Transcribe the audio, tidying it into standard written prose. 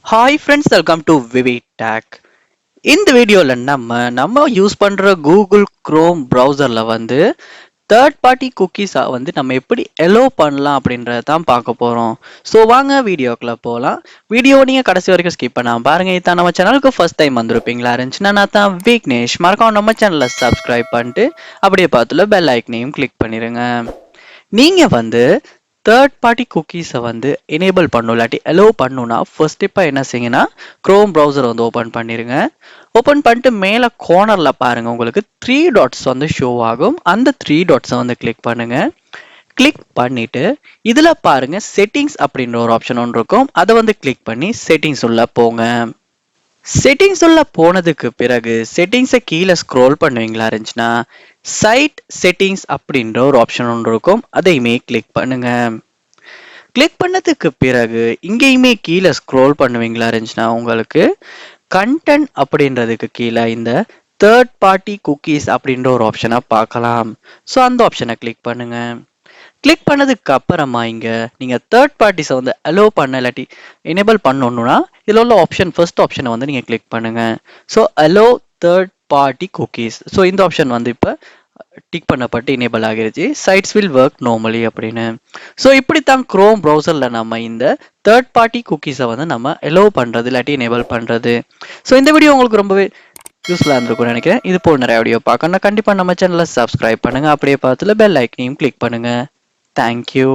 Hi friends, welcome to VividTech. இந்த வீடியோல நம்ம யூஸ் பண்ற கூகுள் குரோம் ப்ரௌசர்ல தேர்ட் பார்ட்டி குக்கீஸை நம்ம எப்படி எலோ பண்ணலாம் அப்படின்றத தான் பார்க்க போறோம். ஸோ வாங்க வீடியோக்குள்ள போகலாம். வீடியோ நீங்க கடைசி வரைக்கும் ஸ்கிப் பண்ணாம பாருங்க. இதான் நம்ம சேனலுக்கு ஃபர்ஸ்ட் டைம் வந்திருப்பீங்களா இருந்துச்சுன்னா நான் தான் விக்னேஷ். மறக்காம நம்ம சேனலை சப்ஸ்கிரைப் பண்ணிட்டு அப்படியே பார்த்துல பெல் ஐக்கனையும் கிளிக் பண்ணிருங்க. நீங்க தேர்ட் பார்ட்டி குக்கீஸை எனேபிள் பண்ணும் இல்லாட்டி அலோ பண்ணுன்னா ஃபர்ஸ்ட் ஸ்டெப்பாக என்ன செய்யுங்கன்னா க்ரோம் ப்ரௌசர் ஓப்பன் பண்ணிடுங்க. ஓப்பன் பண்ணிட்டு மேலே கார்னரில் பாருங்கள் உங்களுக்கு 3 டாட்ஸ் ஷோ ஆகும். அந்த 3 டாட்ஸை கிளிக் பண்ணுங்க. கிளிக் பண்ணிட்டு இதில் பாருங்க செட்டிங்ஸ் அப்படின்ற ஒரு ஆப்ஷன் ஒன்று இருக்கும். அதை கிளிக் பண்ணி செட்டிங்ஸ் உள்ள போங்க. செட்டிங்ஸ் உள்ள போனதுக்கு பிறகு செட்டிங்ஸை கீழே ஸ்க்ரோல் பண்ணுவீங்களா இருந்துச்சுன்னா சைட் செட்டிங்ஸ் அப்படின்ற ஒரு ஆப்ஷன் ஒன்று இருக்கும். அதையுமே கிளிக் பண்ணுங்க. கிளிக் பண்ணதுக்கு பிறகு இங்கேயுமே கீழே ஸ்க்ரோல் பண்ணுவீங்களா இருந்துச்சுன்னா உங்களுக்கு கண்டென்ட் அப்படின்றதுக்கு கீழே இந்த தேர்ட் பார்ட்டி குக்கீஸ் அப்படின்ற ஒரு ஆப்ஷனை பார்க்கலாம். ஸோ அந்த ஆப்ஷனை கிளிக் பண்ணுங்க. கிளிக் பண்ணதுக்கு அப்புறமா இங்க நீங்க தேர்ட் பார்ட்டிஸை அலோ பண்ண இல்லாட்டி எனேபிள் பண்ணணும்னா இதில் உள்ள ஆப்ஷன் ஃபர்ஸ்ட் ஆப்ஷனை நீங்க கிளிக் பண்ணுங்க. So allow third party cookies. So இந்த ஆப்ஷன் இப்போ டிக் பண்ணப்பட்டு எனேபிள் ஆகிருச்சு. சைட்ஸ் வில் ஒர்க் நார்மலி அப்படின்னு. ஸோ இப்படித்தான் குரோம் ப்ரௌசரில் நம்ம இந்த தேர்ட் பார்ட்டி குக்கீஸை நம்ம எலோ பண்ணுறது இல்லாட்டி எனேபிள் பண்ணுறது. ஸோ இந்த வீடியோ உங்களுக்கு ரொம்பவே யூஸ்ஃபுல்லாக இருந்திருக்கும்னு நினைக்கிறேன். இது போல் நிறைய வீடியோ பார்க்கணும்னா கண்டிப்பாக நம்ம சேனலை சப்ஸ்கிரைப் பண்ணுங்க. அப்படியே பார்த்துல பெல் ஐக்கனையும் கிளிக் பண்ணுங்க. Thank you.